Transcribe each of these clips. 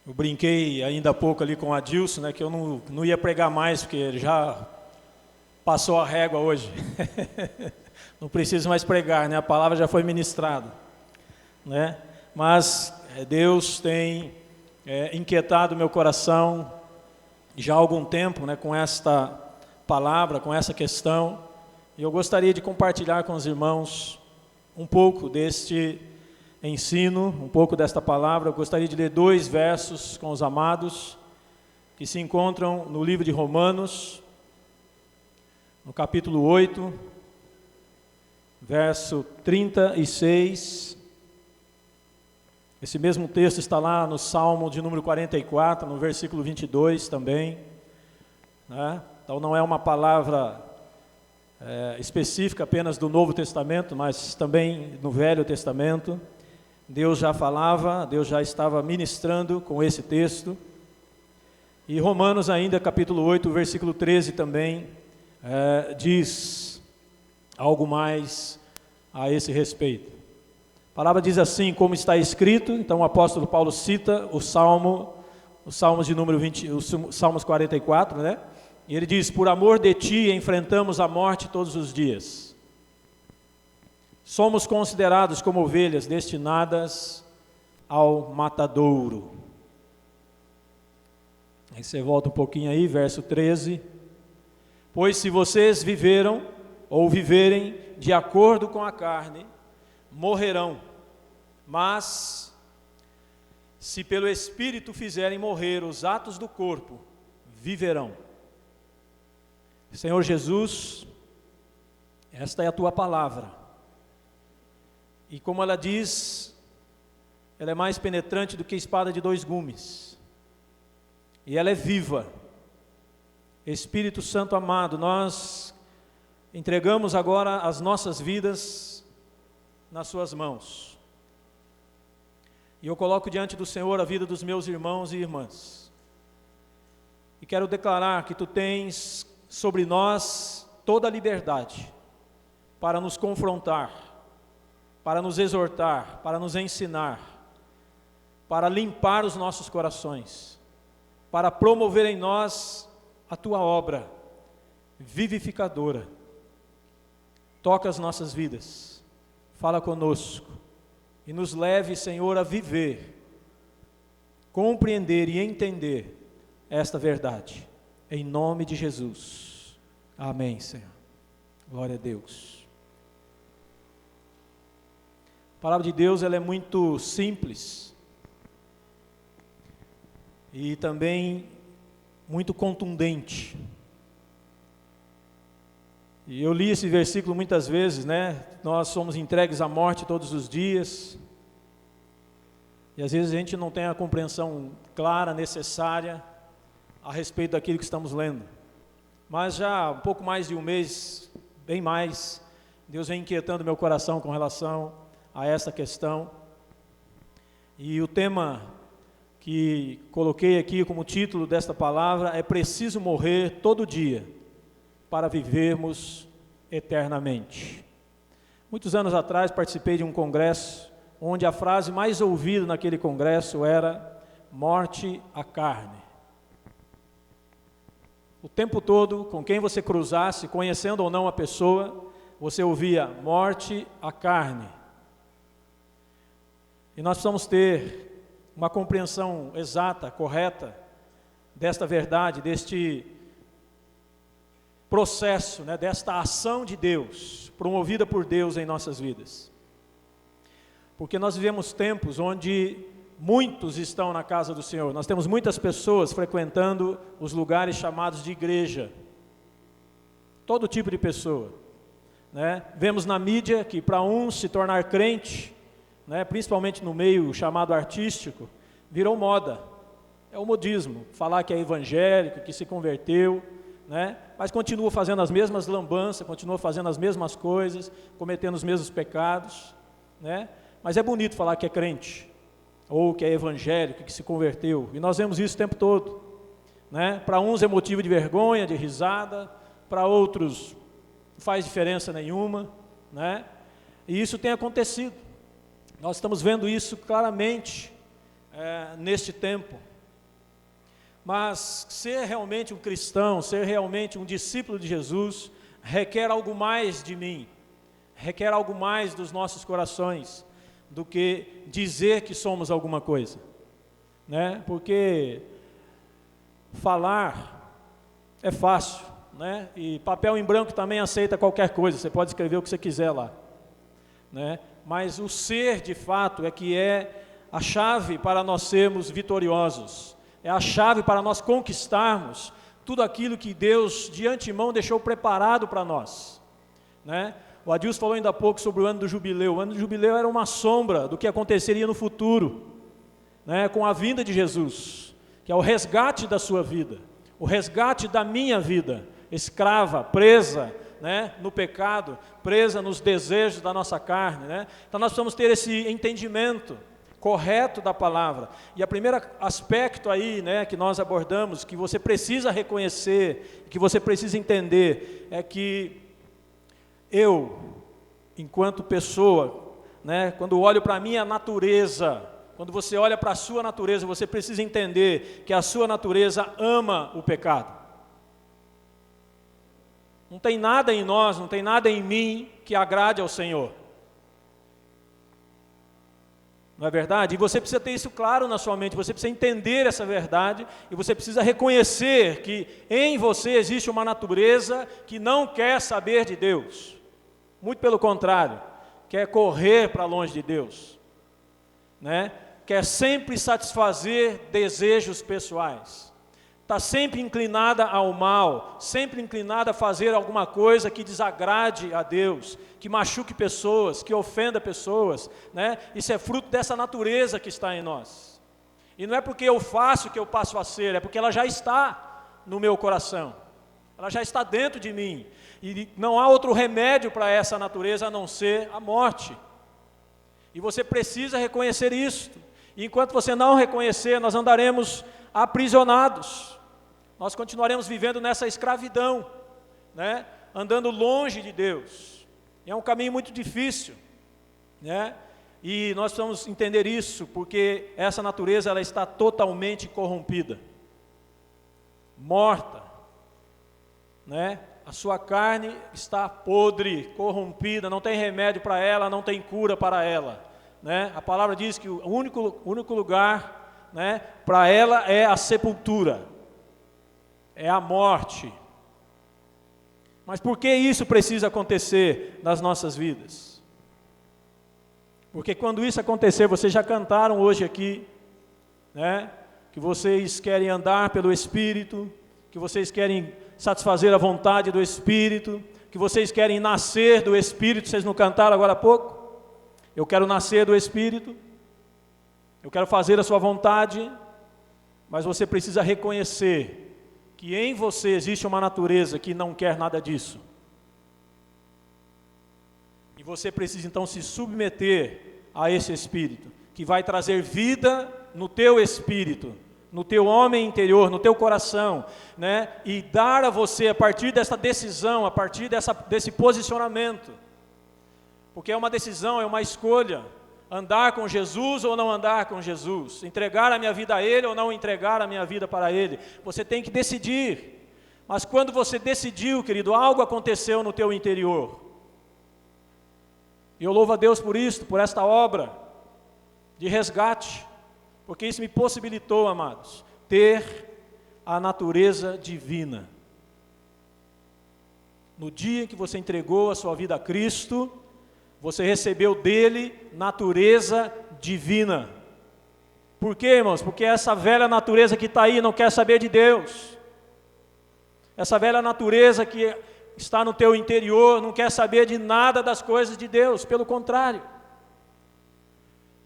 Eu brinquei ainda há pouco ali com o Adilson, né, que eu não ia pregar mais, porque ele já passou a régua hoje. Não preciso mais pregar, né, a palavra já foi ministrada, né? Mas Deus tem inquietado meu coração já há algum tempo, né, com esta palavra, com essa questão, e eu gostaria de compartilhar com os irmãos um pouco deste ensino, um pouco desta palavra. Eu gostaria de ler 2 versos com os amados, que se encontram no livro de Romanos, no capítulo 8, verso 36. Esse mesmo texto está lá no Salmo de número 44, no versículo 22 também, né? Então não é uma palavra específica apenas do Novo Testamento, mas também no Velho Testamento. Deus já falava, Deus já estava ministrando com esse texto. E Romanos ainda, capítulo 8, versículo 13 também, diz algo mais a esse respeito. A palavra diz assim, como está escrito. Então o apóstolo Paulo cita os Salmos de número 20, os Salmos 44, né? E ele diz: por amor de ti enfrentamos a morte todos os dias. Somos considerados como ovelhas destinadas ao matadouro. Aí você volta um pouquinho aí, verso 13. Pois se vocês viveram ou viverem de acordo com a carne, morrerão. Mas se pelo Espírito fizerem morrer os atos do corpo, viverão. Senhor Jesus, esta é a tua palavra. E como ela diz, ela é mais penetrante do que espada de 2 gumes. E ela é viva. Espírito Santo amado, nós entregamos agora as nossas vidas nas suas mãos. E eu coloco diante do Senhor a vida dos meus irmãos e irmãs. E quero declarar que tu tens sobre nós toda a liberdade para nos confrontar, para nos exortar, para nos ensinar, para limpar os nossos corações, para promover em nós a tua obra vivificadora. Toca as nossas vidas, fala conosco e nos leve, Senhor, a viver, compreender e entender esta verdade. Em nome de Jesus. Amém, Senhor. Glória a Deus. A palavra de Deus, ela é muito simples e também muito contundente. E eu li esse versículo muitas vezes, né? Nós somos entregues à morte todos os dias. E às vezes a gente não tem a compreensão clara, necessária a respeito daquilo que estamos lendo. Mas já há um pouco mais de um mês, bem mais, Deus vem inquietando meu coração com relação a essa questão. E o tema que coloquei aqui como título desta palavra é: preciso morrer todo dia para vivermos eternamente. Muitos anos atrás participei de um congresso onde a frase mais ouvida naquele congresso era: morte à carne. O tempo todo, com quem você cruzasse, conhecendo ou não a pessoa, você ouvia: morte à carne. E nós precisamos ter uma compreensão exata, correta, desta verdade, deste processo, né, desta ação de Deus, promovida por Deus em nossas vidas. Porque nós vivemos tempos onde muitos estão na casa do Senhor. Nós temos muitas pessoas frequentando os lugares chamados de igreja. Todo tipo de pessoa, né? Vemos na mídia que para uns se tornar crente, né, principalmente no meio chamado artístico, virou moda. É o modismo, falar que é evangélico, que se converteu, né? Mas continua fazendo as mesmas lambanças, continua fazendo as mesmas coisas, cometendo os mesmos pecados, né? Mas é bonito falar que é crente, ou que é evangélico, que se converteu, e nós vemos isso o tempo todo, né? Para uns é motivo de vergonha, de risada, para outros não faz diferença nenhuma, né? E isso tem acontecido. Nós estamos vendo isso claramente neste tempo, Mas ser realmente um cristão, ser realmente um discípulo de Jesus, requer algo mais de mim, requer algo mais dos nossos corações, do que dizer que somos alguma coisa, né? Porque falar é fácil, né? E papel em branco também aceita qualquer coisa, você pode escrever o que você quiser lá, né? Mas o ser de fato é que é a chave para nós sermos vitoriosos, é a chave para nós conquistarmos tudo aquilo que Deus de antemão deixou preparado para nós, né? O Adilson falou ainda há pouco sobre o ano do jubileu. O ano do jubileu era uma sombra do que aconteceria no futuro, né, com a vinda de Jesus, que é o resgate da sua vida, o resgate da minha vida, escrava, presa, né, no pecado, presa nos desejos da nossa carne, né? Então nós precisamos ter esse entendimento correto da palavra. E o primeiro aspecto aí, né, que nós abordamos, que você precisa reconhecer, que você precisa entender, é que eu, enquanto pessoa, né, quando olho para a minha natureza, quando você olha para a sua natureza, você precisa entender que a sua natureza ama o pecado. Não tem nada em nós, não tem nada em mim que agrade ao Senhor. Não é verdade? E você precisa ter isso claro na sua mente, você precisa entender essa verdade, e você precisa reconhecer que em você existe uma natureza que não quer saber de Deus. Muito pelo contrário, quer correr para longe de Deus, né? Quer sempre satisfazer desejos pessoais, está sempre inclinada ao mal, sempre inclinada a fazer alguma coisa que desagrade a Deus, que machuque pessoas, que ofenda pessoas, né? Isso é fruto dessa natureza que está em nós, e não é porque eu faço que eu passo a ser, é porque ela já está no meu coração, ela já está dentro de mim, e não há outro remédio para essa natureza a não ser a morte, e você precisa reconhecer isso, e enquanto você não reconhecer, nós andaremos aprisionados, nós continuaremos vivendo nessa escravidão, né? Andando longe de Deus, é um caminho muito difícil, né? E nós precisamos entender isso, porque essa natureza ela está totalmente corrompida, morta, né? A sua carne está podre, corrompida, não tem remédio para ela, não tem cura para ela, né? A palavra diz que o único lugar, né, para ela é a sepultura, é a morte. Mas por que isso precisa acontecer nas nossas vidas? Porque quando isso acontecer, vocês já cantaram hoje aqui, né, que vocês querem andar pelo Espírito, que vocês querem satisfazer a vontade do Espírito, que vocês querem nascer do Espírito, vocês não cantaram agora há pouco? Eu quero nascer do Espírito, eu quero fazer a sua vontade, mas você precisa reconhecer que em você existe uma natureza que não quer nada disso. E você precisa então se submeter a esse Espírito, que vai trazer vida no teu espírito, no teu homem interior, no teu coração, né? E dar a você, a partir dessa decisão, a partir desse posicionamento, porque é uma decisão, é uma escolha, andar com Jesus ou não andar com Jesus, entregar a minha vida a Ele ou não entregar a minha vida para Ele, você tem que decidir. Mas quando você decidiu, querido, algo aconteceu no teu interior, e eu louvo a Deus por isso, por esta obra de resgate, porque isso me possibilitou, amados, ter a natureza divina. No dia em que você entregou a sua vida a Cristo, você recebeu dele natureza divina. Por quê, irmãos? Porque essa velha natureza que está aí não quer saber de Deus. Essa velha natureza que está no teu interior não quer saber de nada das coisas de Deus, pelo contrário.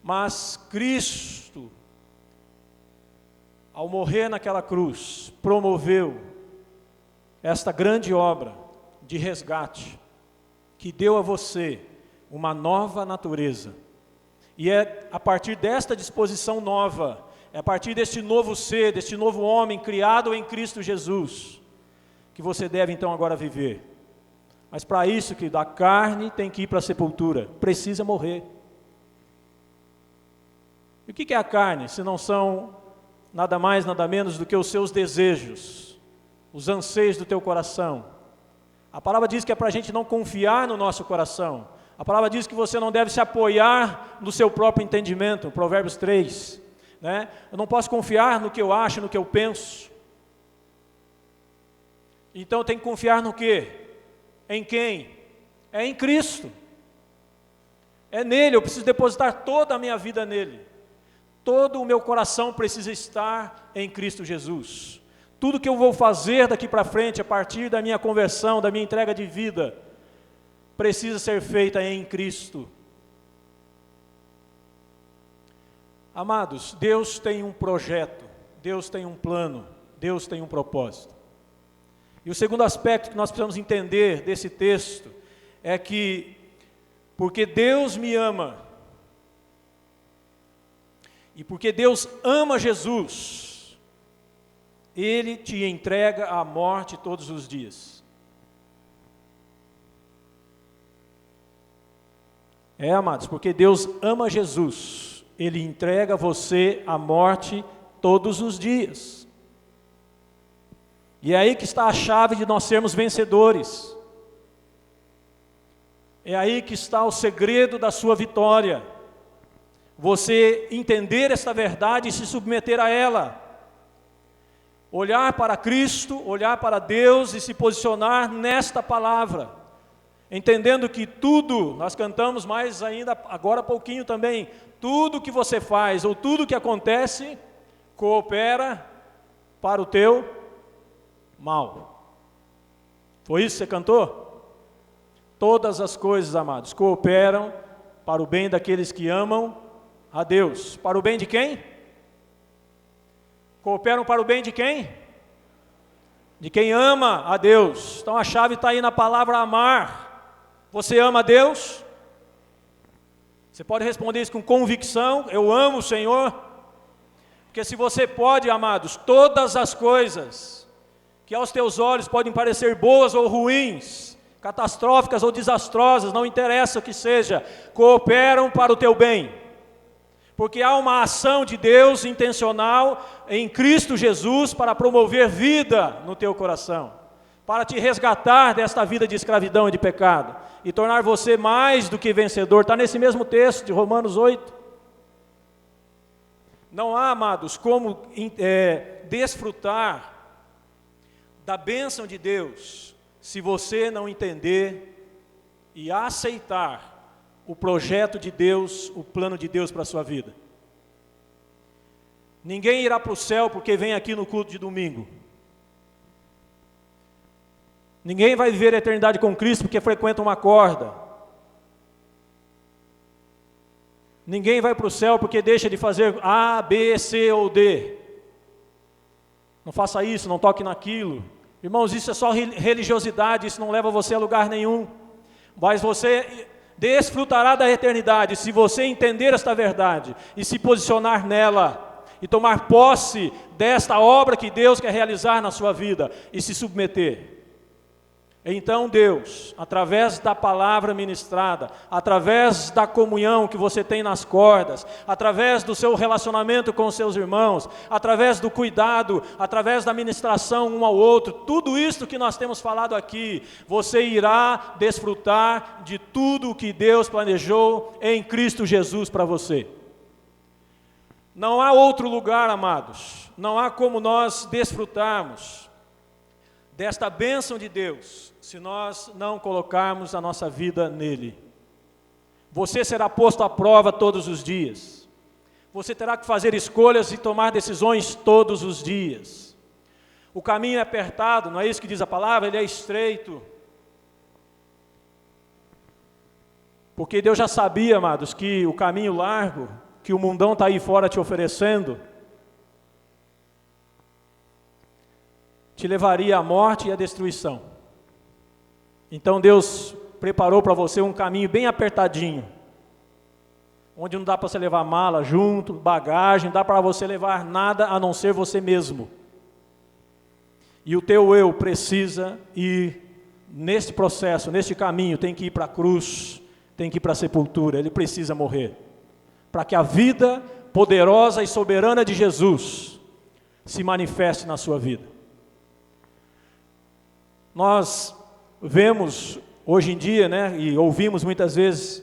Mas Cristo, ao morrer naquela cruz, promoveu esta grande obra de resgate, que deu a você uma nova natureza, e é a partir desta disposição nova, é a partir deste novo ser, deste novo homem criado em Cristo Jesus, que você deve então agora viver. Mas para isso, querido, a carne tem que ir para a sepultura, precisa morrer. E o que é a carne, se não são nada mais, nada menos do que os seus desejos, os anseios do teu coração. A palavra diz que é para a gente não confiar no nosso coração. A palavra diz que você não deve se apoiar no seu próprio entendimento, Provérbios 3. Né? Eu não posso confiar no que eu acho, no que eu penso. Então eu tenho que confiar no quê? Em quem? É em Cristo. É nele, eu preciso depositar toda a minha vida nele. Todo o meu coração precisa estar em Cristo Jesus. Tudo que eu vou fazer daqui para frente, a partir da minha conversão, da minha entrega de vida, precisa ser feita em Cristo. Amados, Deus tem um projeto, Deus tem um plano, Deus tem um propósito. E o segundo aspecto que nós precisamos entender desse texto é que, porque Deus me ama, e porque Deus ama Jesus, Ele te entrega à morte todos os dias. Amados, porque Deus ama Jesus, Ele entrega você à morte todos os dias. E é aí que está a chave de nós sermos vencedores. É aí que está o segredo da sua vitória. Você entender esta verdade e se submeter a ela. Olhar para Cristo, olhar para Deus e se posicionar nesta palavra. Entendendo que tudo, nós cantamos mais ainda agora há pouquinho também, tudo que você faz ou tudo que acontece, coopera para o teu mal. Foi isso que você cantou? Todas as coisas, amados, cooperam para o bem daqueles que amam a Deus. Para o bem de quem? Cooperam para o bem de quem? De quem ama a Deus. Então a chave está aí na palavra amar. Você ama a Deus? Você pode responder isso com convicção: eu amo o Senhor. Porque se você pode, amados, todas as coisas que aos teus olhos podem parecer boas ou ruins, catastróficas ou desastrosas, não interessa o que seja, cooperam para o teu bem. Porque há uma ação de Deus intencional em Cristo Jesus para promover vida no teu coração, para te resgatar desta vida de escravidão e de pecado, e tornar você mais do que vencedor. Está nesse mesmo texto de Romanos 8. Não há, amados, como desfrutar da bênção de Deus se você não entender e aceitar o projeto de Deus, o plano de Deus para a sua vida. Ninguém irá para o céu porque vem aqui no culto de domingo. Ninguém vai viver a eternidade com Cristo porque frequenta uma corda. Ninguém vai para o céu porque deixa de fazer A, B, C ou D. Não faça isso, não toque naquilo. Irmãos, isso é só religiosidade, isso não leva você a lugar nenhum. Mas você desfrutará da eternidade se você entender esta verdade e se posicionar nela e tomar posse desta obra que Deus quer realizar na sua vida e se submeter. Então Deus, através da palavra ministrada, através da comunhão que você tem nas cordas, através do seu relacionamento com os seus irmãos, através do cuidado, através da ministração um ao outro, tudo isso que nós temos falado aqui, você irá desfrutar de tudo o que Deus planejou em Cristo Jesus para você. Não há outro lugar, amados, não há como nós desfrutarmos desta bênção de Deus, se nós não colocarmos a nossa vida nele. Você será posto à prova todos os dias. Você terá que fazer escolhas e tomar decisões todos os dias. O caminho é apertado, não é isso que diz a palavra? Ele é estreito. Porque Deus já sabia, amados, que o caminho largo, que o mundão está aí fora te oferecendo, te levaria à morte e à destruição. Então Deus preparou para você um caminho bem apertadinho, onde não dá para você levar mala junto, bagagem, não dá para você levar nada a não ser você mesmo. E o teu eu precisa ir nesse processo, neste caminho, tem que ir para a cruz, tem que ir para a sepultura, ele precisa morrer, para que a vida poderosa e soberana de Jesus se manifeste na sua vida. Nós vemos hoje em dia, e ouvimos muitas vezes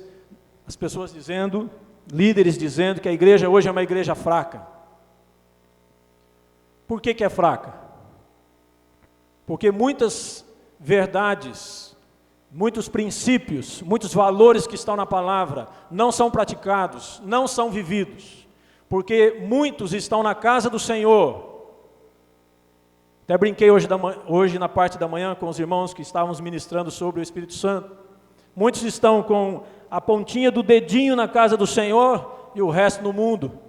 as pessoas dizendo, líderes dizendo que a igreja hoje é uma igreja fraca. Por que é fraca? Porque muitas verdades, muitos princípios, muitos valores que estão na palavra não são praticados, não são vividos. Porque muitos estão na casa do Senhor. Até brinquei hoje na parte da manhã com os irmãos que estávamos ministrando sobre o Espírito Santo. Muitos estão com a pontinha do dedinho na casa do Senhor e o resto no mundo.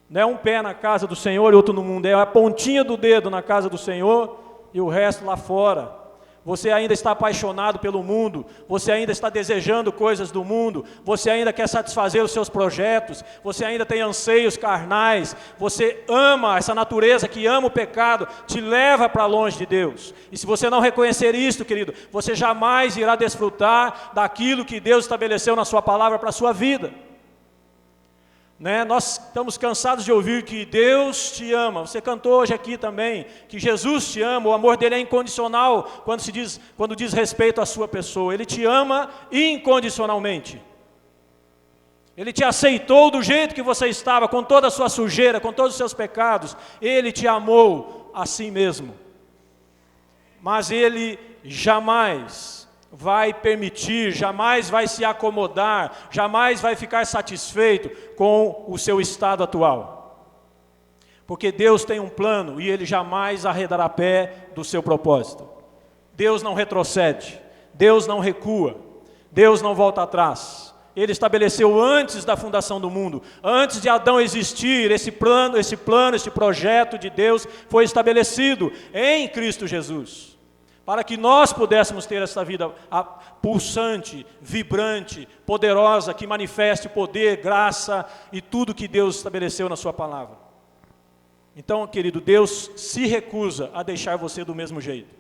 Não é um pé na casa do Senhor e outro no mundo, é a pontinha do dedo na casa do Senhor e o resto lá fora. Você ainda está apaixonado pelo mundo, você ainda está desejando coisas do mundo, você ainda quer satisfazer os seus projetos, você ainda tem anseios carnais, você ama essa natureza que ama o pecado, te leva para longe de Deus. E se você não reconhecer isto, querido, você jamais irá desfrutar daquilo que Deus estabeleceu na sua palavra para a sua vida. Nós estamos cansados de ouvir que Deus te ama. Você cantou hoje aqui também que Jesus te ama. O amor dele é incondicional quando diz respeito à sua pessoa. Ele te ama incondicionalmente. Ele te aceitou do jeito que você estava, com toda a sua sujeira, com todos os seus pecados. Ele te amou a si mesmo. Mas ele jamais vai permitir, jamais vai se acomodar, jamais vai ficar satisfeito com o seu estado atual. Porque Deus tem um plano e Ele jamais arredará pé do seu propósito. Deus não retrocede, Deus não recua, Deus não volta atrás. Ele estabeleceu antes da fundação do mundo, antes de Adão existir, esse projeto de Deus foi estabelecido em Cristo Jesus. Para que nós pudéssemos ter essa vida pulsante, vibrante, poderosa, que manifeste poder, graça e tudo que Deus estabeleceu na sua palavra. Então, querido, Deus se recusa a deixar você do mesmo jeito.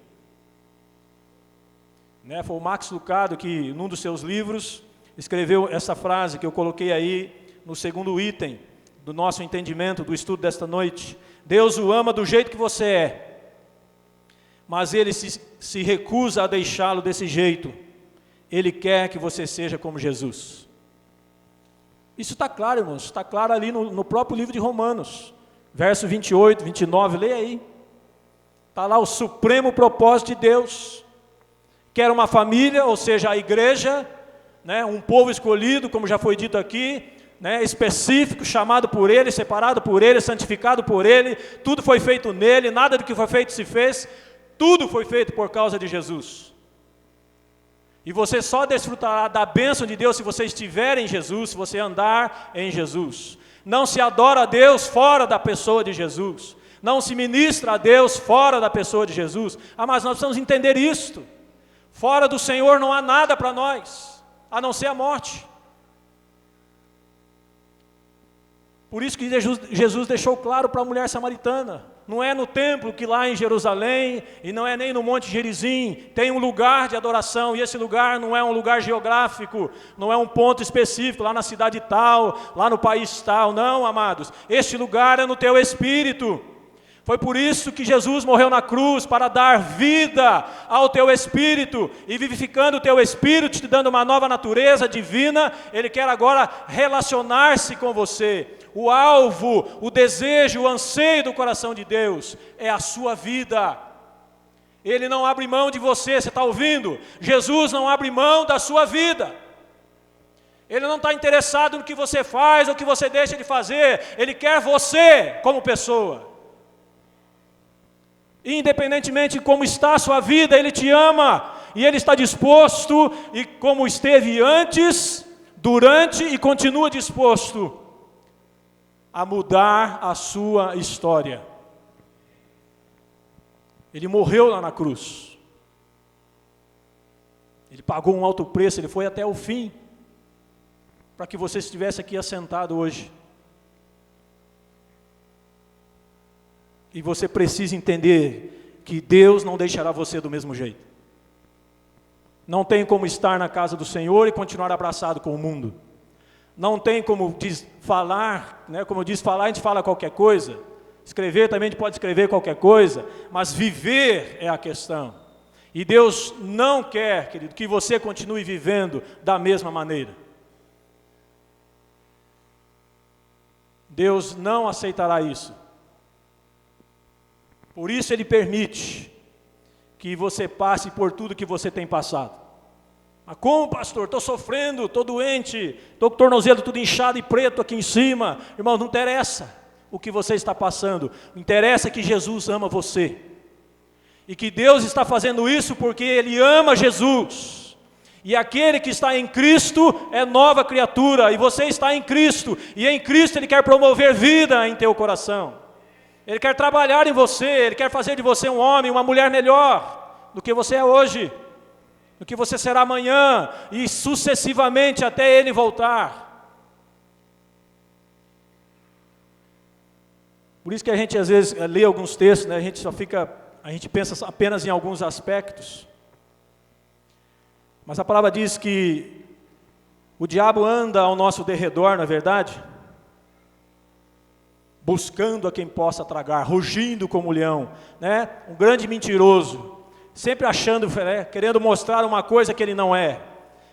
Foi o Max Lucado que, num dos seus livros, escreveu essa frase que eu coloquei aí no segundo item do nosso entendimento, do estudo desta noite. Deus o ama do jeito que você é. Mas Ele se recusa a deixá-lo desse jeito. Ele quer que você seja como Jesus. Isso está claro, irmãos, está claro ali no próprio livro de Romanos, verso 28, 29, leia aí. Está lá o supremo propósito de Deus. Quer uma família, ou seja, a igreja, um povo escolhido, como já foi dito aqui, específico, chamado por Ele, separado por Ele, santificado por Ele, tudo foi feito nele, nada do que foi feito se fez. Tudo foi feito por causa de Jesus. E você só desfrutará da bênção de Deus se você estiver em Jesus, se você andar em Jesus. Não se adora a Deus fora da pessoa de Jesus. Não se ministra a Deus fora da pessoa de Jesus. Mas nós precisamos entender isto. Fora do Senhor não há nada para nós, a não ser a morte. Por isso que Jesus deixou claro para a mulher samaritana. Não é no templo que lá em Jerusalém, e não é nem no Monte Gerizim, tem um lugar de adoração, e esse lugar não é um lugar geográfico, não é um ponto específico, lá na cidade tal, lá no país tal, não, amados. Este lugar é no teu espírito. Foi por isso que Jesus morreu na cruz, para dar vida ao teu espírito, e vivificando o teu espírito, te dando uma nova natureza divina. Ele quer agora relacionar-se com você. O alvo, o desejo, o anseio do coração de Deus é a sua vida. Ele não abre mão de você, você está ouvindo? Jesus não abre mão da sua vida. Ele não está interessado no que você faz ou no que você deixa de fazer. Ele quer você como pessoa. Independentemente de como está a sua vida, Ele te ama. E Ele está disposto, e como esteve antes, durante e continua disposto a mudar a sua história. Ele morreu lá na cruz. Ele pagou um alto preço, Ele foi até o fim, para que você estivesse aqui assentado hoje. E você precisa entender que Deus não deixará você do mesmo jeito. Não tem como estar na casa do Senhor e continuar abraçado com o mundo. Não tem como falar, como eu disse, falar a gente fala qualquer coisa. Escrever também a gente pode escrever qualquer coisa, mas viver é a questão. E Deus não quer, querido, que você continue vivendo da mesma maneira. Deus não aceitará isso. Por isso Ele permite que você passe por tudo que você tem passado. Mas como, pastor? Estou sofrendo, estou doente, estou com o tornozelo tudo inchado e preto aqui em cima. Irmão, não interessa o que você está passando. Interessa que Jesus ama você. E que Deus está fazendo isso porque Ele ama Jesus. E aquele que está em Cristo é nova criatura. E você está em Cristo. E em Cristo Ele quer promover vida em teu coração. Ele quer trabalhar em você. Ele quer fazer de você um homem, uma mulher melhor do que você é hoje, do que você será amanhã, e sucessivamente até Ele voltar. Por isso que a gente às vezes lê alguns textos, né, a gente pensa apenas em alguns aspectos. Mas a palavra diz que o diabo anda ao nosso derredor, não é verdade? Buscando a quem possa tragar, rugindo como leão, né? Um grande mentiroso, sempre achando, querendo mostrar uma coisa que ele não é,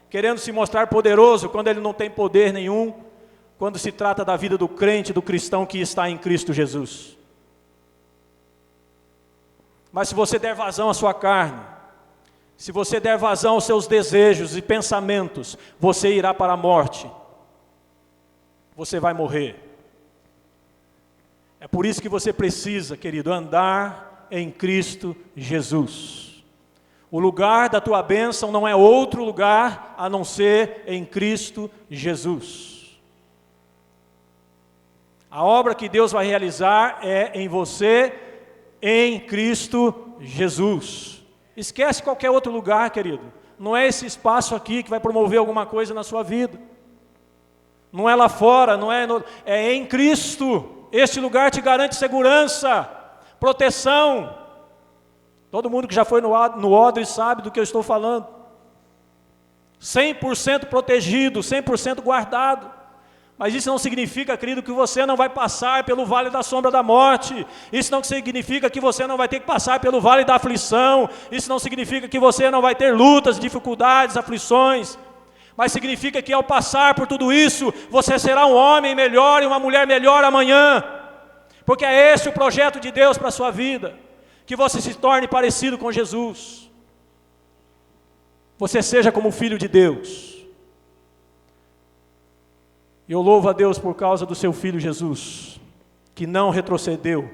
querendo se mostrar poderoso quando ele não tem poder nenhum, quando se trata da vida do crente, do cristão que está em Cristo Jesus. Mas se você der vazão à sua carne, se você der vazão aos seus desejos e pensamentos, você irá para a morte, você vai morrer. É por isso que você precisa, querido, andar em Cristo Jesus. O lugar da tua bênção não é outro lugar a não ser em Cristo Jesus. A obra que Deus vai realizar é em você, em Cristo Jesus. Esquece qualquer outro lugar, querido. Não é esse espaço aqui que vai promover alguma coisa na sua vida. Não é lá fora, é em Cristo. Este lugar te garante segurança, proteção. Todo mundo que já foi no odre sabe do que eu estou falando. 100% protegido, 100% guardado. Mas isso não significa, querido, que você não vai passar pelo vale da sombra da morte. Isso não significa que você não vai ter que passar pelo vale da aflição. Isso não significa que você não vai ter lutas, dificuldades, aflições. Mas significa que ao passar por tudo isso, você será um homem melhor e uma mulher melhor amanhã. Porque é esse o projeto de Deus para a sua vida. Que você se torne parecido com Jesus. Você seja como filho de Deus. Eu louvo a Deus por causa do seu Filho Jesus, que não retrocedeu,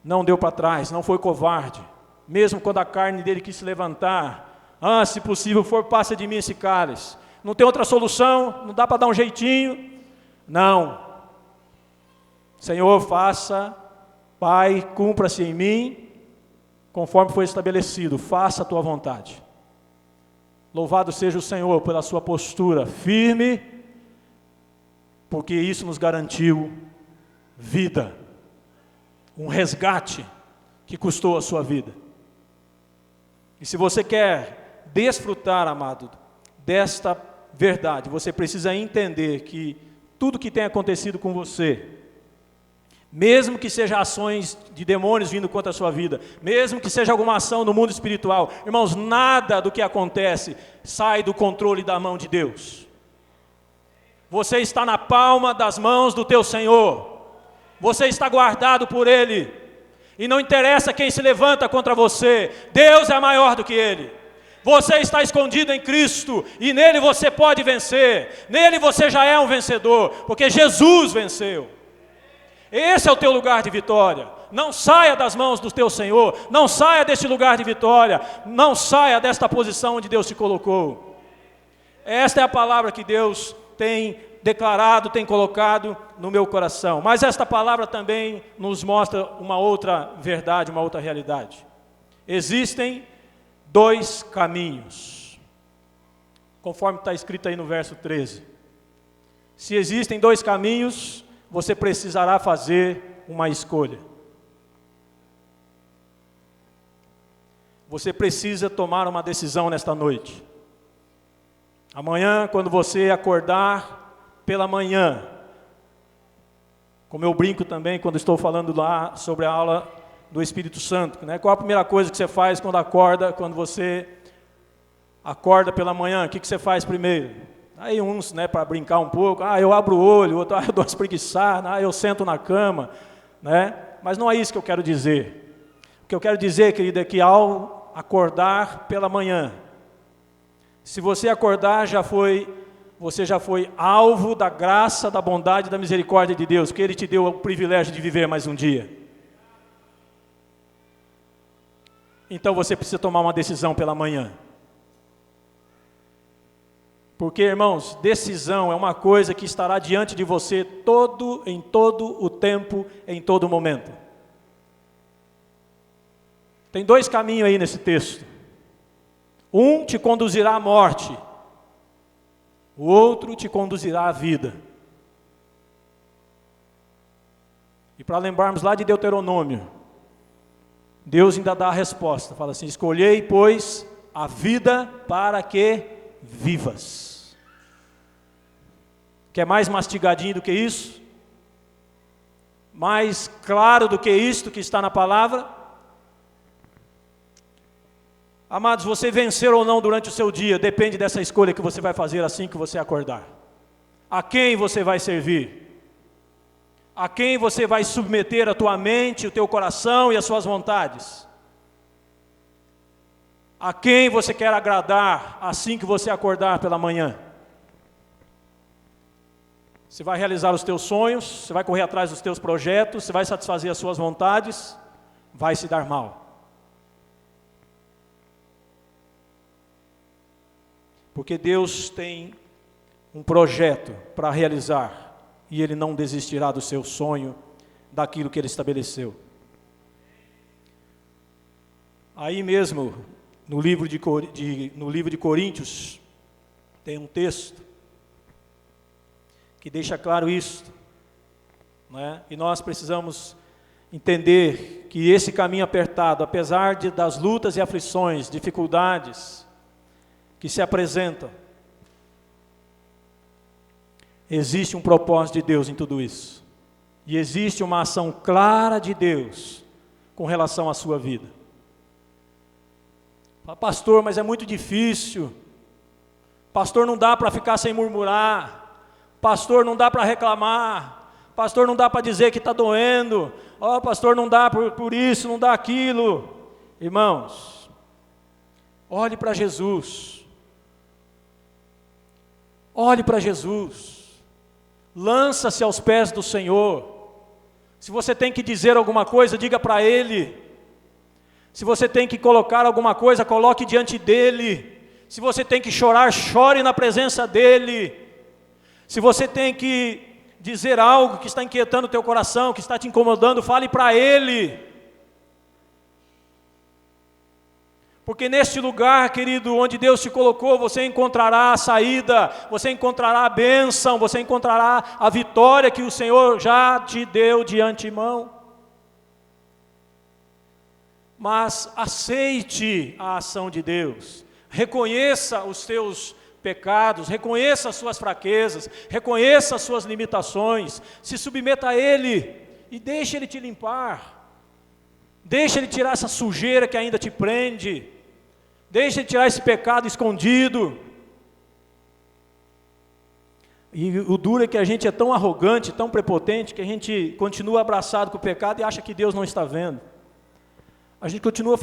não deu para trás, não foi covarde, mesmo quando a carne dele quis se levantar. Se possível for, passa de mim esse cálice. Não tem outra solução, não dá para dar um jeitinho. Não. Senhor, faça, Pai, cumpra-se em mim, conforme foi estabelecido, faça a tua vontade. Louvado seja o Senhor pela sua postura firme, porque isso nos garantiu vida, um resgate que custou a sua vida. E se você quer desfrutar, amado, desta verdade, você precisa entender que tudo que tem acontecido com você, mesmo que seja ações de demônios vindo contra a sua vida, mesmo que seja alguma ação no mundo espiritual, irmãos, nada do que acontece sai do controle da mão de Deus. Você está na palma das mãos do teu Senhor, você está guardado por Ele, e não interessa quem se levanta contra você, Deus é maior do que Ele. Você está escondido em Cristo, e nele você pode vencer, nele você já é um vencedor, porque Jesus venceu. Esse é o teu lugar de vitória. Não saia das mãos do teu Senhor, não saia deste lugar de vitória, não saia desta posição onde Deus te colocou. Esta é a palavra que Deus tem declarado, tem colocado no meu coração. Mas esta palavra também nos mostra uma outra verdade, uma outra realidade. Existem dois caminhos, conforme está escrito aí no verso 13. Se existem dois caminhos, você precisará fazer uma escolha. Você precisa tomar uma decisão nesta noite. Amanhã, quando você acordar pela manhã, Como eu brinco também quando estou falando lá sobre a aula do Espírito Santo, né? Qual a primeira coisa que você faz quando você acorda pela manhã? O que você faz primeiro? Aí uns, né, para brincar um pouco, eu abro o olho, outro, eu dou uma espreguiçada, eu sento na cama, né? Mas não é isso que eu quero dizer. O que eu quero dizer, querido, é que ao acordar pela manhã, se você acordar, você já foi alvo da graça, da bondade e da misericórdia de Deus, porque Ele te deu o privilégio de viver mais um dia. Então você precisa tomar uma decisão pela manhã. Porque, irmãos, decisão é uma coisa que estará diante de você em todo o tempo, em todo momento. Tem dois caminhos aí nesse texto. Um te conduzirá à morte, o outro te conduzirá à vida. E para lembrarmos lá de Deuteronômio, Deus ainda dá a resposta, fala assim: escolhei, pois, a vida para que vivas. Quer mais mastigadinho do que isso? Mais claro do que isto que está na palavra? Amados, você vencer ou não durante o seu dia depende dessa escolha que você vai fazer assim que você acordar. A quem você vai servir? A quem você vai submeter a tua mente, o teu coração e as suas vontades? A quem você quer agradar assim que você acordar pela manhã? Você vai realizar os teus sonhos, você vai correr atrás dos teus projetos, você vai satisfazer as suas vontades, vai se dar mal. Porque Deus tem um projeto para realizar, e Ele não desistirá do seu sonho, daquilo que Ele estabeleceu. Aí mesmo, no livro de Coríntios, tem um texto que deixa claro isso, né? E nós precisamos entender que esse caminho apertado, apesar das lutas e aflições, dificuldades que se apresentam, existe um propósito de Deus em tudo isso, e existe uma ação clara de Deus com relação à sua vida. Fala, pastor, mas é muito difícil, pastor, não dá para ficar sem murmurar, pastor, não dá para reclamar, pastor, não dá para dizer que está doendo, pastor, não dá por isso, não dá aquilo. Irmãos, olhe para Jesus, olhe para Jesus, lança-se aos pés do Senhor. Se você tem que dizer alguma coisa, diga para Ele. Se você tem que colocar alguma coisa, coloque diante dEle. Se você tem que chorar, chore na presença dEle. Se você tem que dizer algo que está inquietando o teu coração, que está te incomodando, fale para Ele. Porque neste lugar, querido, onde Deus te colocou, você encontrará a saída, você encontrará a bênção, você encontrará a vitória que o Senhor já te deu de antemão. Mas aceite a ação de Deus, reconheça os teus pecados, reconheça as suas fraquezas, reconheça as suas limitações, se submeta a Ele e deixe Ele te limpar, deixe Ele tirar essa sujeira que ainda te prende, deixe Ele tirar esse pecado escondido. E o duro é que a gente é tão arrogante, tão prepotente, que a gente continua abraçado com o pecado e acha que Deus não está vendo. A gente continua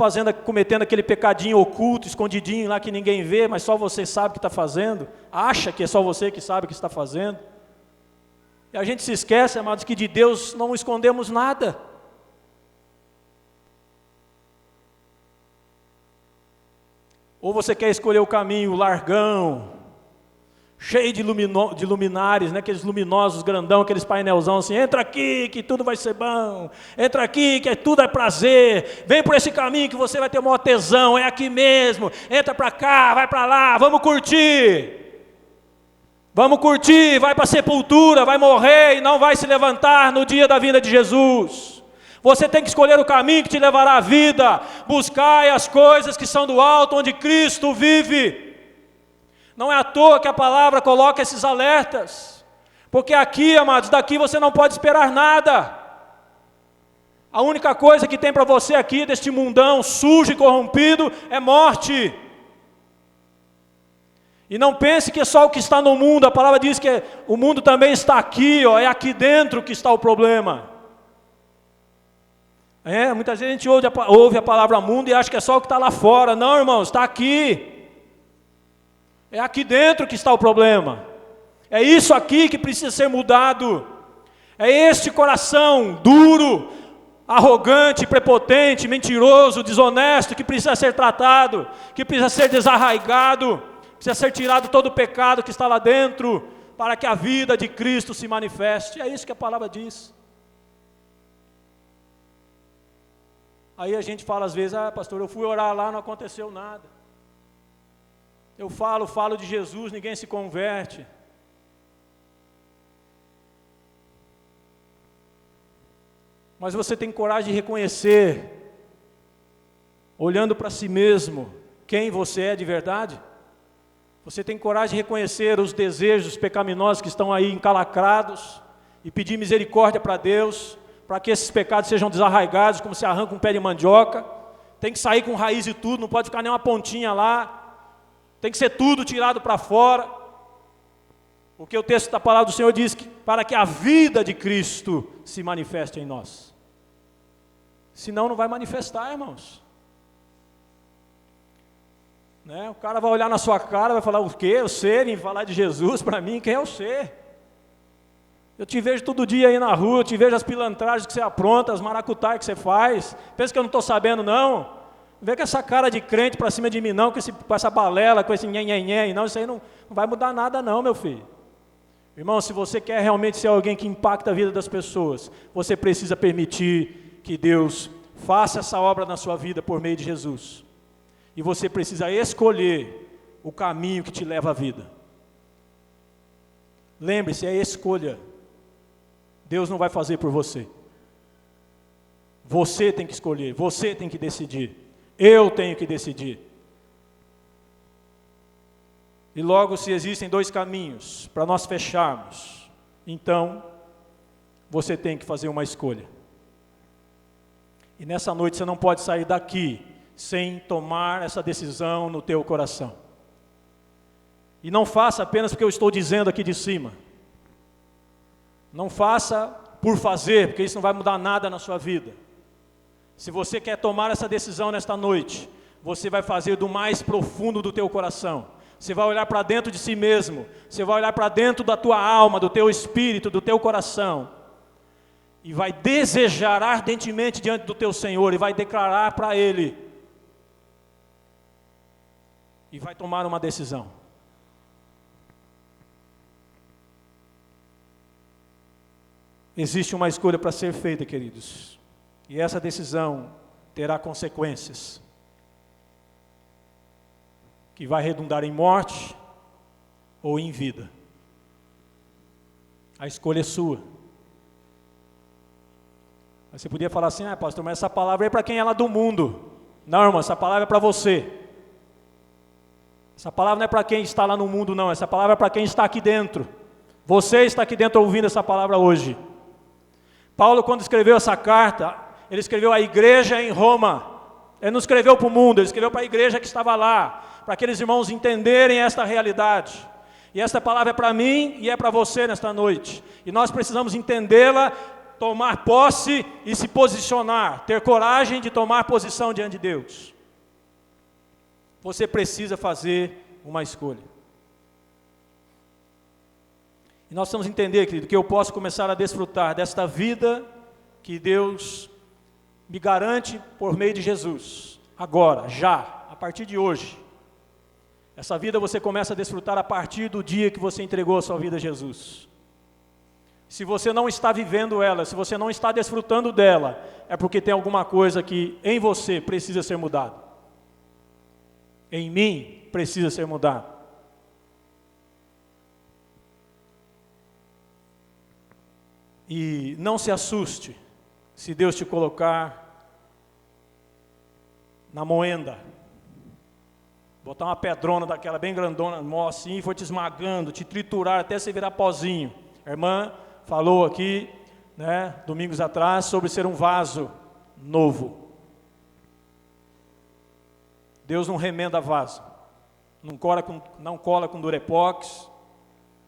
cometendo aquele pecadinho oculto, escondidinho lá que ninguém vê, mas só você sabe o que está fazendo, acha que é só você que sabe o que está fazendo. E a gente se esquece, amados, que de Deus não escondemos nada. Ou você quer escolher o caminho largão, cheio de luminares, né? Aqueles luminosos grandão, aqueles painelzão assim, entra aqui que tudo vai ser bom, entra aqui que tudo é prazer, vem por esse caminho que você vai ter o maior tesão, é aqui mesmo, entra para cá, vai para lá, vamos curtir, vai para a sepultura, vai morrer e não vai se levantar no dia da vinda de Jesus. Você tem que escolher o caminho que te levará à vida, buscai as coisas que são do alto, onde Cristo vive. Não é à toa que a palavra coloca esses alertas, Porque aqui, amados, daqui você não pode esperar nada. A única coisa que tem para você aqui, deste mundão sujo e corrompido, é morte. E não pense que é só o que está no mundo, a palavra diz que o mundo também está aqui, ó, é aqui dentro que está o problema. Muita gente ouve a palavra mundo e acha que é só o que está lá fora. Não, irmãos, está aqui. É aqui dentro que está o problema. É isso aqui que precisa ser mudado. É este coração duro, arrogante, prepotente, mentiroso, desonesto, que precisa ser tratado, que precisa ser desarraigado, precisa ser tirado todo o pecado que está lá dentro, para que a vida de Cristo se manifeste. É isso que a palavra diz. Aí a gente fala às vezes, pastor, eu fui orar lá, não aconteceu nada. Eu falo de Jesus, ninguém se converte. Mas você tem coragem de reconhecer, olhando para si mesmo, quem você é de verdade? Você tem coragem de reconhecer os desejos pecaminosos que estão aí encalacrados e pedir misericórdia para Deus, para que esses pecados sejam desarraigados, como se arranca um pé de mandioca? Tem que sair com raiz e tudo, não pode ficar nem uma pontinha lá, tem que ser tudo tirado para fora, porque o texto da palavra do Senhor diz que para que a vida de Cristo se manifeste em nós. Senão não vai manifestar, irmãos. O cara vai olhar na sua cara, vai falar, o quê? Você vem falar de Jesus para mim? Quem é você? Eu te vejo todo dia aí na rua, eu te vejo as pilantragens que você apronta, as maracutaias que você faz. Pensa que eu não estou sabendo, não? Não vem com essa cara de crente para cima de mim, não, com essa balela, com esse nhenhenhen, não, isso aí não vai mudar nada não, meu filho. Irmão, se você quer realmente ser alguém que impacta a vida das pessoas, você precisa permitir que Deus faça essa obra na sua vida por meio de Jesus. E você precisa escolher o caminho que te leva à vida. Lembre-se, é escolha. Deus não vai fazer por você. Você tem que escolher, você tem que decidir. Eu tenho que decidir. E logo, se existem dois caminhos para nós fecharmos, então você tem que fazer uma escolha. E nessa noite você não pode sair daqui sem tomar essa decisão no teu coração. E não faça apenas porque eu estou dizendo aqui de cima. Não faça por fazer, porque isso não vai mudar nada na sua vida. Se você quer tomar essa decisão nesta noite, você vai fazer do mais profundo do teu coração. Você vai olhar para dentro de si mesmo, você vai olhar para dentro da tua alma, do teu espírito, do teu coração, e vai desejar ardentemente diante do teu Senhor, e vai declarar para Ele, e vai tomar uma decisão. Existe uma escolha para ser feita, queridos, e essa decisão terá consequências, que vai redundar em morte ou em vida. A escolha é sua. Você podia falar assim, pastor, mas essa palavra é para quem é lá do mundo. Não, irmão, essa palavra é para você. Essa palavra não é para quem está lá no mundo, não. Essa palavra é para quem está aqui dentro. Você está aqui dentro ouvindo essa palavra hoje. Paulo, quando escreveu essa carta, ele escreveu à igreja em Roma. Ele não escreveu para o mundo, ele escreveu para a igreja que estava lá, para aqueles irmãos entenderem esta realidade. E esta palavra é para mim e é para você nesta noite. E nós precisamos entendê-la, tomar posse e se posicionar, ter coragem de tomar posição diante de Deus. Você precisa fazer uma escolha. E nós precisamos entender, querido, que eu posso começar a desfrutar desta vida que Deus me garante por meio de Jesus, agora, já, a partir de hoje. Essa vida você começa a desfrutar a partir do dia que você entregou a sua vida a Jesus. Se você não está vivendo ela, se você não está desfrutando dela, é porque tem alguma coisa que em você precisa ser mudada. Em mim precisa ser mudado. E não se assuste se Deus te colocar na moenda, botar uma pedrona daquela bem grandona, assim, e for te esmagando, te triturar até você virar pozinho. A irmã falou aqui, né, domingos atrás, sobre ser um vaso novo. Deus não remenda vaso, não cola com Durepox,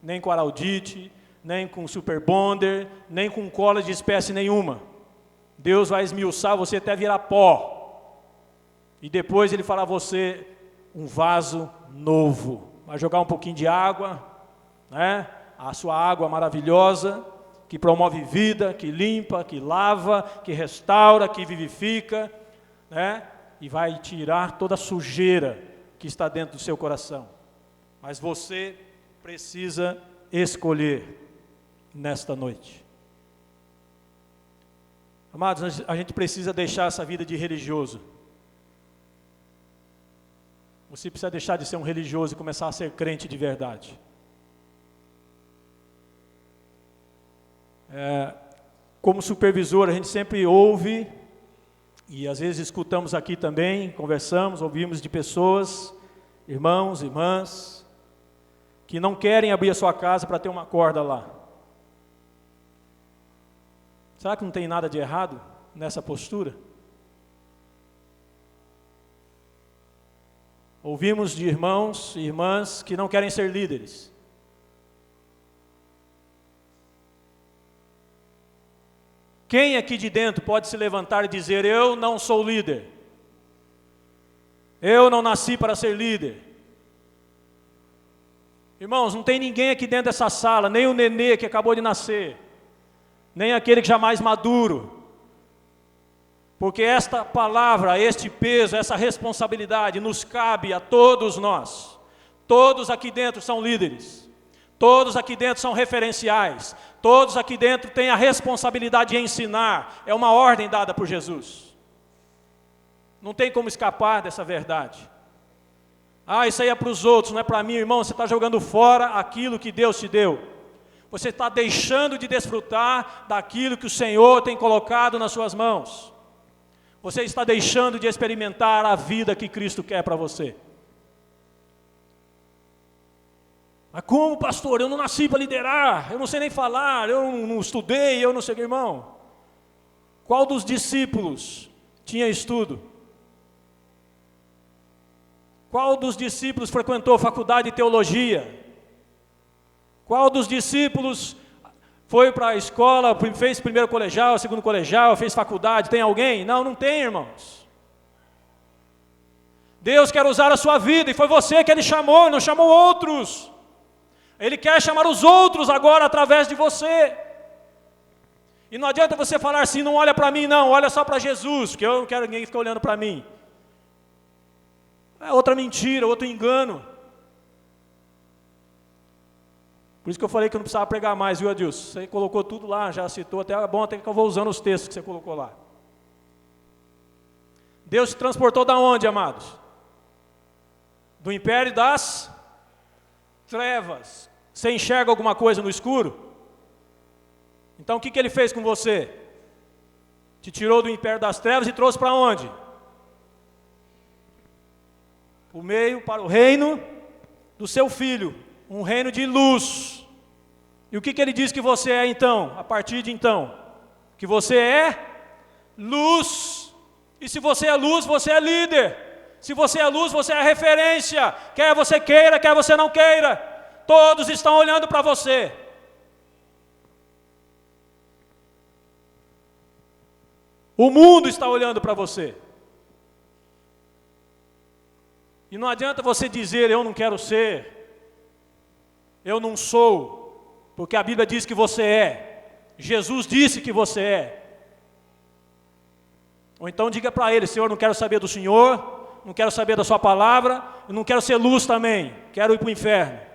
nem com araldite, nem com super bonder, nem com cola de espécie nenhuma. Deus vai esmiuçar você até virar pó, e depois Ele fará você um vaso novo. Vai jogar um pouquinho de água, né? A sua água maravilhosa, que promove vida, que limpa, que lava, que restaura, que vivifica, né? E vai tirar toda a sujeira que está dentro do seu coração. Mas você precisa escolher nesta noite. Amados, a gente precisa deixar essa vida de religioso. Você precisa deixar de ser um religioso e começar a ser crente de verdade. Como supervisor, a gente sempre ouve, e às vezes escutamos aqui também, conversamos, ouvimos de pessoas, irmãos, irmãs, que não querem abrir a sua casa para ter uma corda lá. Será que não tem nada de errado nessa postura? Ouvimos de irmãos e irmãs que não querem ser líderes. Quem aqui de dentro pode se levantar e dizer: eu não sou líder, eu não nasci para ser líder? Irmãos, não tem ninguém aqui dentro dessa sala, nem o nenê que acabou de nascer, nem aquele que já é mais maduro, porque esta palavra, este peso, essa responsabilidade nos cabe a todos nós. Todos aqui dentro são líderes, todos aqui dentro são referenciais, todos aqui dentro têm a responsabilidade de ensinar. É uma ordem dada por Jesus. Não tem como escapar dessa verdade. Isso aí é para os outros, não é para mim. Irmão, você está jogando fora aquilo que Deus te deu. Você está deixando de desfrutar daquilo que o Senhor tem colocado nas suas mãos. Você está deixando de experimentar a vida que Cristo quer para você. Mas como, pastor? Eu não nasci para liderar, eu não sei nem falar, eu não estudei, eu não sei, irmão. Qual dos discípulos tinha estudo? Qual dos discípulos frequentou faculdade de teologia? Qual dos discípulos foi para a escola, fez primeiro colegial, segundo colegial, fez faculdade? Tem alguém? Não, não tem, irmãos. Deus quer usar a sua vida, e foi você que Ele chamou, não chamou outros. Ele quer chamar os outros agora através de você. E não adianta você falar assim: não olha para mim não, olha só para Jesus, porque eu não quero ninguém ficar olhando para mim. É outra mentira, outro engano. Por isso que eu falei que eu não precisava pregar mais, viu, Adilson? Você colocou tudo lá, já citou, até é bom até que eu vou usando os textos que você colocou lá. Deus se transportou da onde, amados? Do império das trevas. Você enxerga alguma coisa no escuro? Então o que Ele fez com você? Te tirou do império das trevas e trouxe para onde? O meio para o reino do seu Filho, um reino de luz. E o que Ele diz que você é então, a partir de então? Que você é luz. E se você é luz, você é líder. Se você é luz, você é referência. Quer você queira, quer você não queira. Todos estão olhando para você. O mundo está olhando para você. E não adianta você dizer: eu não quero ser, eu não sou, porque a Bíblia diz que você é, Jesus disse que você é. Ou então diga para Ele: Senhor, não quero saber do Senhor, não quero saber da sua palavra, eu não quero ser luz também, quero ir para o inferno.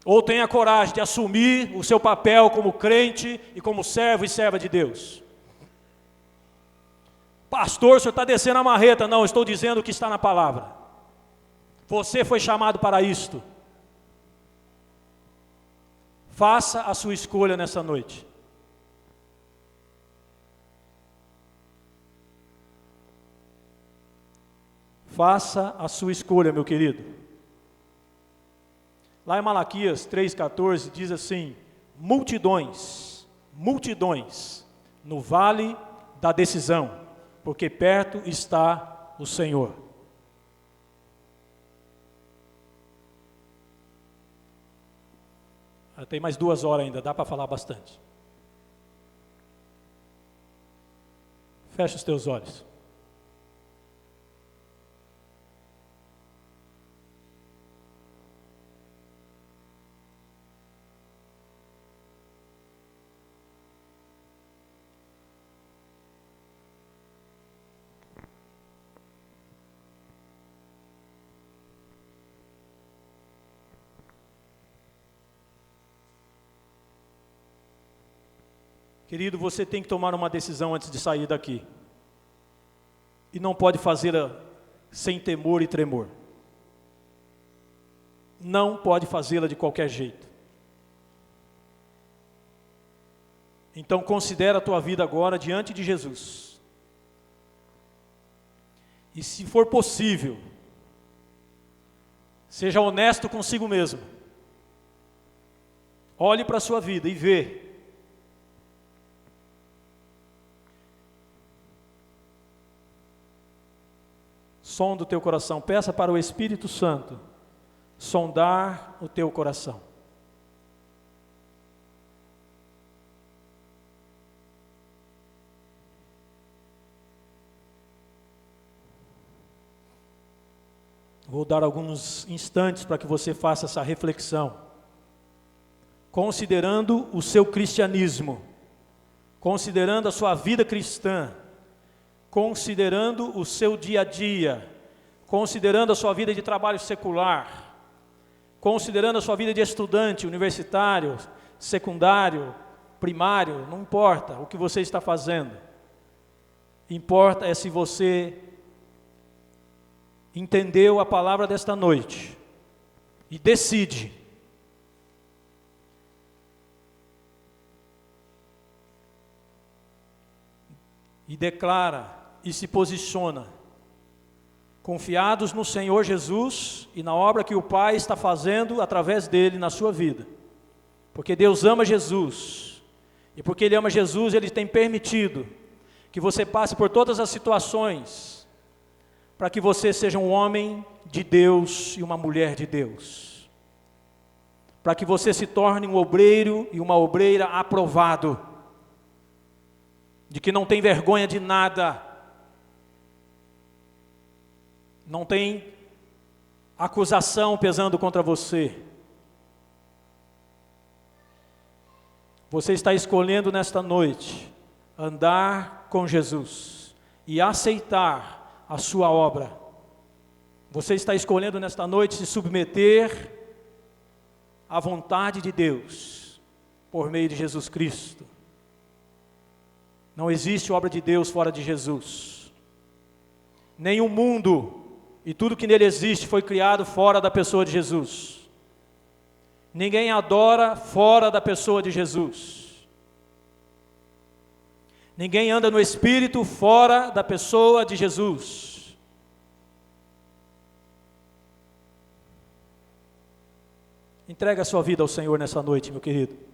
Ou tenha coragem de assumir o seu papel como crente e como servo e serva de Deus. Pastor, o senhor está descendo a marreta. Não, estou dizendo o que está na palavra. Você foi chamado para isto. Faça a sua escolha nessa noite. Faça a sua escolha, meu querido. Lá em Malaquias 3,14 diz assim: multidões, multidões, no vale da decisão, porque perto está o Senhor. Tem mais 2 horas ainda, dá para falar bastante. Fecha os teus olhos. Querido, você tem que tomar uma decisão antes de sair daqui. E não pode fazê-la sem temor e tremor. Não pode fazê-la de qualquer jeito. Então considera a tua vida agora diante de Jesus. E se for possível, seja honesto consigo mesmo. Olhe para a sua vida e vê. Sonda o teu coração, peça para o Espírito Santo sondar o teu coração. Vou dar alguns instantes para que você faça essa reflexão, considerando o seu cristianismo, considerando a sua vida cristã, considerando o seu dia a dia, considerando a sua vida de trabalho secular, considerando a sua vida de estudante, universitário, secundário, primário, não importa o que você está fazendo. Importa é se você entendeu a palavra desta noite e decide e declara e se posiciona, confiados no Senhor Jesus e na obra que o Pai está fazendo através dele na sua vida. Porque Deus ama Jesus, e porque Ele ama Jesus, Ele tem permitido que você passe por todas as situações, para que você seja um homem de Deus e uma mulher de Deus, para que você se torne um obreiro e uma obreira aprovado, de que não tem vergonha de nada, não tem acusação pesando contra você. Você está escolhendo nesta noite andar com Jesus e aceitar a sua obra. Você está escolhendo nesta noite se submeter à vontade de Deus por meio de Jesus Cristo. Não existe obra de Deus fora de Jesus. Nem o mundo e tudo que nele existe foi criado fora da pessoa de Jesus. Ninguém adora fora da pessoa de Jesus. Ninguém anda no Espírito fora da pessoa de Jesus. Entrega a sua vida ao Senhor nessa noite, meu querido.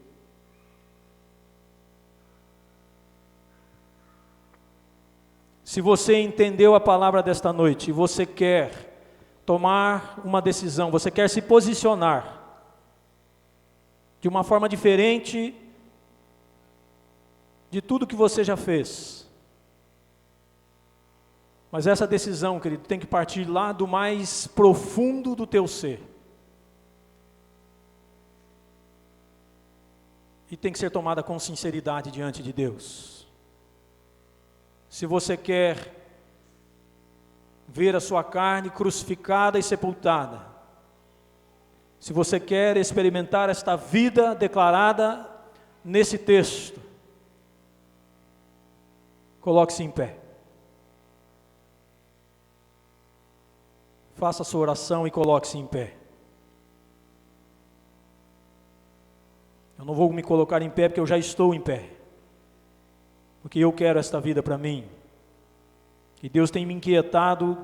Se você entendeu a palavra desta noite e você quer tomar uma decisão, você quer se posicionar de uma forma diferente de tudo que você já fez, mas essa decisão, querido, tem que partir lá do mais profundo do teu ser, e tem que ser tomada com sinceridade diante de Deus. Se você quer ver a sua carne crucificada e sepultada, se você quer experimentar esta vida declarada nesse texto, coloque-se em pé. Faça a sua oração e coloque-se em pé. Eu não vou me colocar em pé porque eu já estou em pé. Porque eu quero esta vida para mim. E Deus tem me inquietado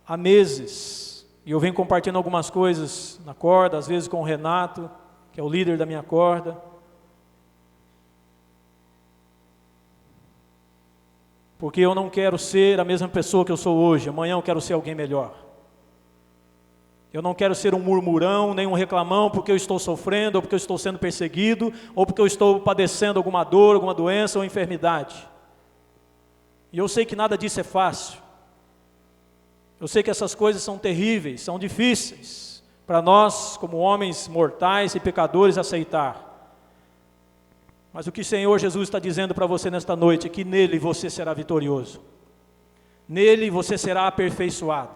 há meses E eu venho compartilhando algumas coisas na corda, às vezes com o Renato, que é o líder da minha corda. Porque eu não quero ser a mesma pessoa que eu sou hoje. Amanhã eu quero ser alguém melhor. Eu não quero ser um murmurão, nem um reclamão porque eu estou sofrendo, ou porque eu estou sendo perseguido, ou porque eu estou padecendo alguma dor, alguma doença ou enfermidade. E eu sei que nada disso é fácil. Eu sei que essas coisas são terríveis, são difíceis para nós, como homens mortais e pecadores, aceitar. Mas o que o Senhor Jesus está dizendo para você nesta noite é que nele você será vitorioso. Nele você será aperfeiçoado.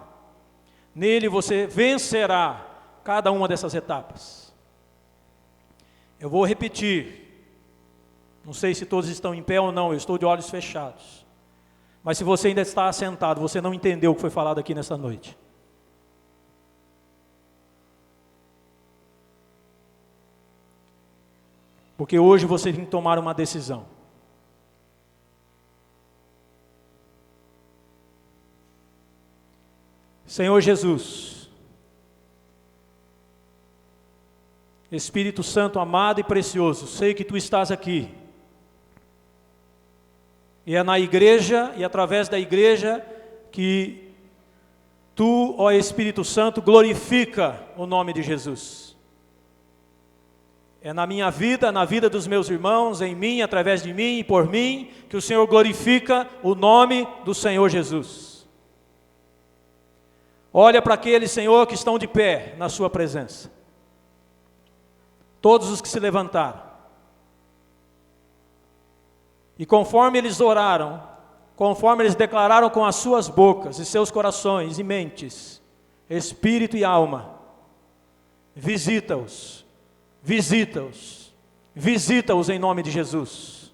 Nele você vencerá cada uma dessas etapas. Eu vou repetir. Não sei se todos estão em pé ou não, eu estou de olhos fechados. Mas se você ainda está assentado, você não entendeu o que foi falado aqui nesta noite. Porque hoje você tem que tomar uma decisão. Senhor Jesus, Espírito Santo amado e precioso, sei que Tu estás aqui. E é na igreja e através da igreja que Tu, ó Espírito Santo, glorifica o nome de Jesus. É na minha vida, na vida dos meus irmãos, em mim, através de mim e por mim, que o Senhor glorifica o nome do Senhor Jesus. Olha para aqueles, Senhor, que estão de pé na Sua presença. Todos os que se levantaram. E conforme eles oraram, conforme eles declararam com as suas bocas e seus corações e mentes, espírito e alma, visita-os. Visita-os, visita-os em nome de Jesus.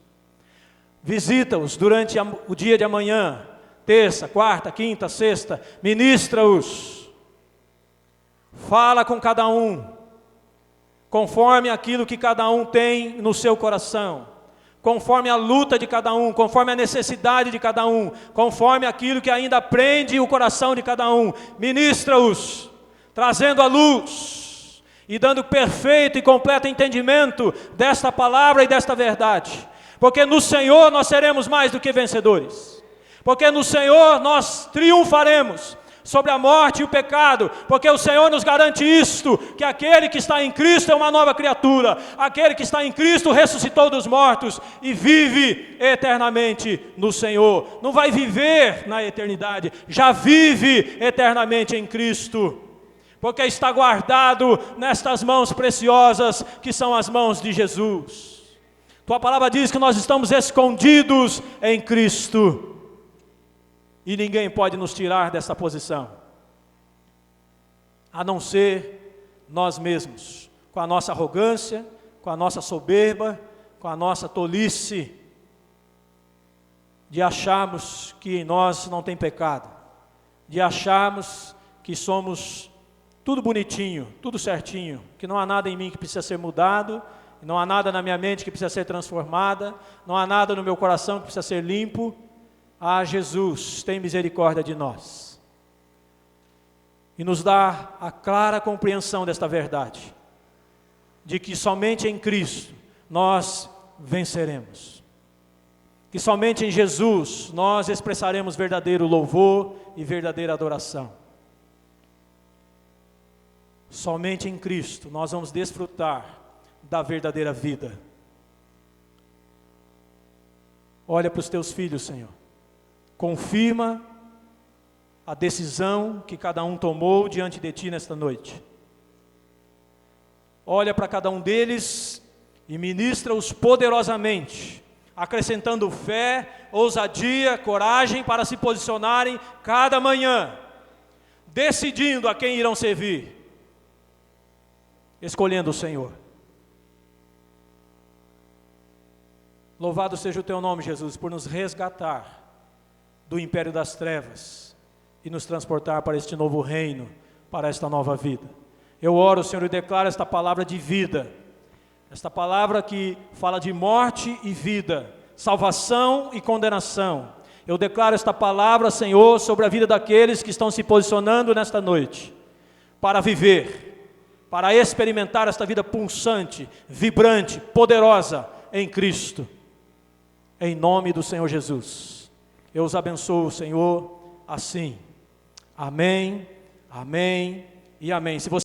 Visita-os durante o dia de amanhã, terça, quarta, quinta, sexta. Ministra-os. Fala com cada um, conforme aquilo que cada um tem no seu coração, conforme a luta de cada um, conforme a necessidade de cada um, conforme aquilo que ainda prende o coração de cada um. Ministra-os, trazendo a luz e dando perfeito e completo entendimento desta palavra e desta verdade. Porque no Senhor nós seremos mais do que vencedores. Porque no Senhor nós triunfaremos sobre a morte e o pecado. Porque o Senhor nos garante isto, que aquele que está em Cristo é uma nova criatura. Aquele que está em Cristo ressuscitou dos mortos e vive eternamente no Senhor. Não vai viver na eternidade, já vive eternamente em Cristo. Porque está guardado nestas mãos preciosas, que são as mãos de Jesus. Tua palavra diz que nós estamos escondidos em Cristo, e ninguém pode nos tirar dessa posição, a não ser nós mesmos, com a nossa arrogância, com a nossa soberba, com a nossa tolice, de acharmos que em nós não tem pecado, de acharmos que somos tudo bonitinho, tudo certinho, que não há nada em mim que precisa ser mudado, não há nada na minha mente que precisa ser transformada, não há nada no meu coração que precisa ser limpo. Ah, Jesus, tem misericórdia de nós. E nos dá a clara compreensão desta verdade, de que somente em Cristo nós venceremos. Que somente em Jesus nós expressaremos verdadeiro louvor e verdadeira adoração. Somente em Cristo nós vamos desfrutar da verdadeira vida. Olha para os teus filhos, Senhor. Confirma a decisão que cada um tomou diante de Ti nesta noite. Olha para cada um deles e ministra-os poderosamente, acrescentando fé, ousadia, coragem para se posicionarem cada manhã, decidindo a quem irão servir. Escolhendo o Senhor. Louvado seja o Teu nome, Jesus, por nos resgatar do império das trevas e nos transportar para este novo reino, para esta nova vida. Eu oro, Senhor, e declaro esta palavra de vida, esta palavra que fala de morte e vida, salvação e condenação. Eu declaro esta palavra, Senhor, sobre a vida daqueles que estão se posicionando nesta noite. para viver, para experimentar esta vida pulsante, vibrante, poderosa em Cristo. Em nome do Senhor Jesus. Eu os abençoo, Senhor, assim. Amém, amém e amém. Se você